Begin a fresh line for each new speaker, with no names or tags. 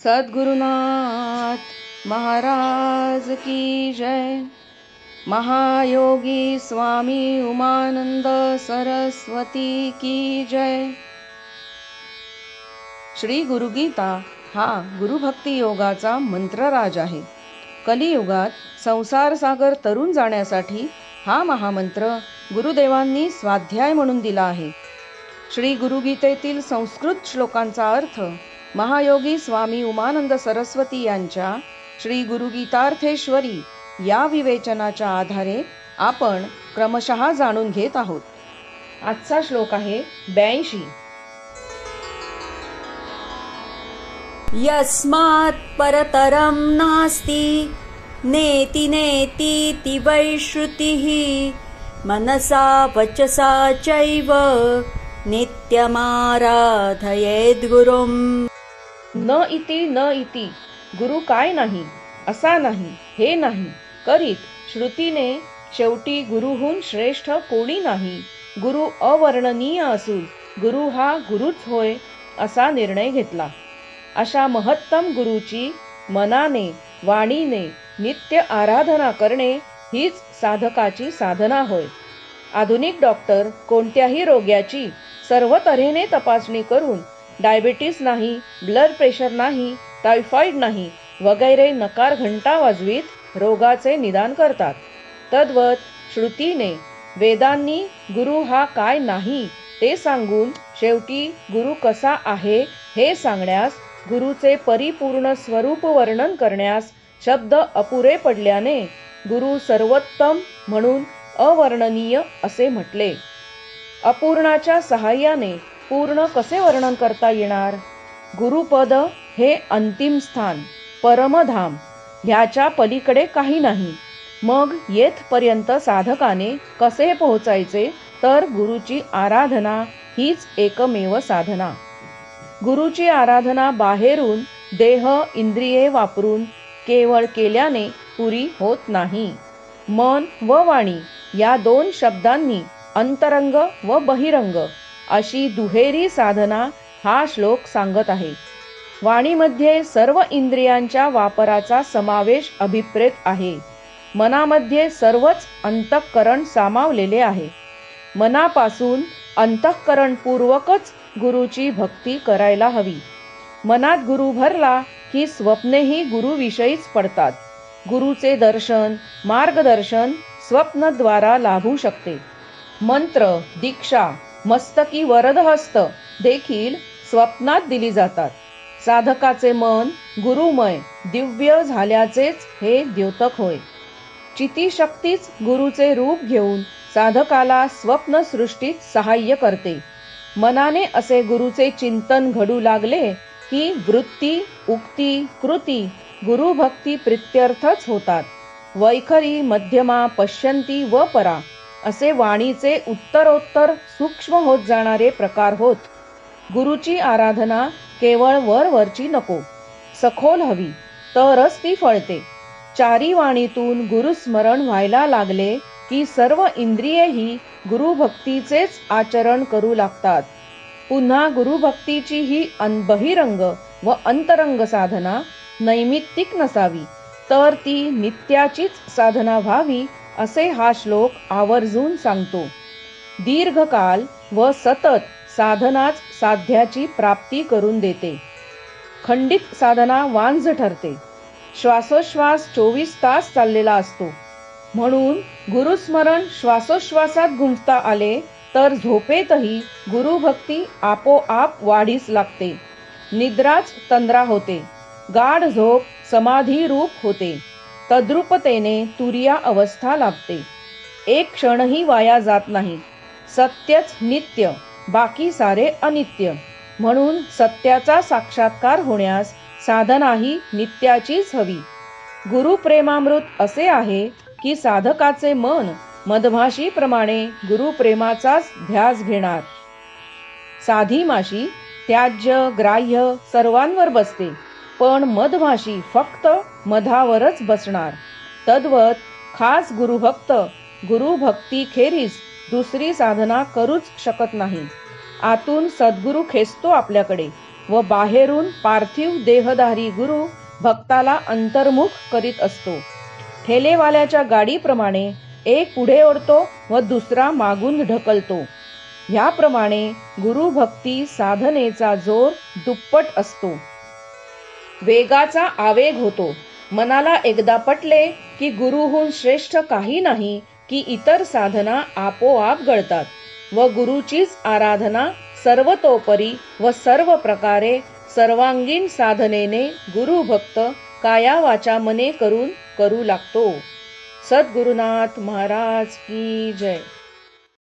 सद्गुरुनाथ महाराज की जय। महायोगी स्वामी उमानंद सरस्वती की जय। श्री गुरुगीता हा गुरुभक्ती योगाचा मंत्रराज आहे. कलियुगात संसार सागर तरुण जाण्यासाठी हा महामंत्र गुरुदेवांनी स्वाध्याय म्हणून दिला आहे. श्री गुरुगीतेतील संस्कृत श्लोकांचा अर्थ महायोगी स्वामी उमानंद सरस्वती यांच्या श्री गुरुगीतार्थेश्वरी या विवेचनाच्या आधारे आपण क्रमशः जाणून घेत आहोत. आजचा श्लोक आहे 82.
यस्मात् परतरं नास्ति नेति नेतीति वै श्रुतिः मनसा वचसा चैव नित्यमाराधयेद् गुरुम्.
न इति गुरु काय नाही, असा नाही, हे नाही करीत श्रुतीने शेवटी गुरुहून श्रेष्ठ कोणी नाही. गुरु अवर्णनीय असून गुरु हा गुरुच होय असा निर्णय घेतला. अशा महत्तम गुरुची मनाने वाणीने नित्य आराधना करणे हीच साधकाची साधना होय. आधुनिक डॉक्टर कोणत्याही रोग्याची सर्व तऱ्हेने तपासणी करून डायबिटीस नाही, ब्लड प्रेशर नाही, टायफॉइड नाही वगैरे नकार घंटा वाजवीत रोगाचे निदान करतात. तद्वत श्रुतीने वेदांनी गुरु हा काय नाही ते सांगून शेवटी गुरु कसा आहे हे सांगण्यास, गुरुचे परिपूर्ण स्वरूप वर्णन करण्यास शब्द अपुरे पडल्याने गुरु सर्वोत्तम म्हणून अवर्णनीय असे म्हटले. अपूर्णाच्या सहाय्याने पूर्ण कसे वर्णन करता येणार? गुरुपद हे अंतिम स्थान, परमधाम, ह्याच्या पलीकडे काही नाही. मग येथपर्यंत साधकाने कसे पोहोचायचे? तर गुरुची आराधना हीच एकमेव साधना. गुरुची आराधना बाहेरून देह इंद्रिये वापरून केवळ केल्याने पुरी होत नाही. मन व वाणी या दोन शब्दांनी अंतरंग व बहिरंग अशी दुहेरी साधना हा श्लोक सांगत आहे. वाणीमध्ये सर्व इंद्रियांच्या वापराचा समावेश अभिप्रेत आहे. मनामध्ये सर्वच अंतःकरण सामावलेले आहे. मनापासून अंतःकरणपूर्वकच गुरुची भक्ती करायला हवी. मनात गुरु भरला की स्वप्नेही गुरुविषयीच पडतात. गुरुचे दर्शन मार्गदर्शन स्वप्नद्वारा लाभू शकते. मंत्र दीक्षा मस्तकी वरदहस्त देखील स्वप्नात दिली जातात. साधकाचे मन गुरुमय दिव्य झाल्याचेच हे द्योतक होय. चितिशक्तीच गुरुचे रूप घेऊन साधकाला स्वप्न सृष्टीत सहाय्य करते. मनाने असे गुरुचे चिंतन घडू लागले की वृत्ती उक्ती कृती गुरुभक्ती प्रित्यर्थच होतात. वैखरी मध्यमा पश्यंती व परा असे वाणीचे उत्तरोत्तर सूक्ष्म होत जाणारे प्रकार होत. गुरुची आराधना केवळ वरवरची नको, सखोल हवी, तरच ती फळते. चारी वाणीतून गुरुस्मरण व्हायला लागले की सर्व इंद्रियेही गुरुभक्तीचेच आचरण करू लागतात. पुन्हा गुरुभक्तीची ही बहिरंग व अंतरंग साधना नैमित्तिक नसावी, तर ती नित्याचीच साधना व्हावी असे हा श्लोक आवर्जून सांगतो. दीर्घकाल व सतत साधनाच साध्याची प्राप्ती करून देते. खंडित साधना वांझ ठरते. श्वासोश्वास 24 तास चाललेला असतो. म्हणून गुरुस्मरण श्वासोश्वासात गुंफता आले तर झोपेतही गुरुभक्ती आपोआप वाढीस लागते. निद्राच तंद्रा होते. गाढ झोप समाधी रूप होते. तद्रुपतेने तुर्या अवस्था लाभते. एक क्षणही वाया जात नाही. सत्यच नित्य, बाकी सारे अनित्य. म्हणून सत्याचा साक्षात्कार होण्यास साधनाही नित्याचीच हवी. गुरुप्रेमामृत असे आहे की साधकाचे मन मधमाशीप्रमाणे गुरुप्रेमाचाच ध्यास घेणार. साधी माशी त्याज्य ग्राह्य सर्वांवर बसते, पण मधमाशी फक्त मधावरच बसणार. तद्वत खास गुरुभक्त गुरुभक्ती खेरीज दुसरी साधना करूच शकत नाही. आतून सद्गुरु खेचतो आपल्याकडे, व बाहेरून पार्थिव देहधारी गुरु भक्ताला अंतर्मुख करीत असतो. ठेलेवाल्याच्या गाडीप्रमाणे एक पुढे ओढतो व दुसरा मागून ढकलतो. ह्याप्रमाणे गुरुभक्ती साधनेचा जोर दुप्पट असतो. वेगाचा आवेग होतो. मनाला एकदा पटले की गुरुहून श्रेष्ठ काही नाही की इतर साधना आपोआप गळतात व गुरुचीच आराधना सर्वतोपरी व सर्व प्रकारे सर्वांगीण साधनेने गुरुभक्त काया वाचा मने करून करू लागतो. सद्गुरुनाथ महाराज की जय.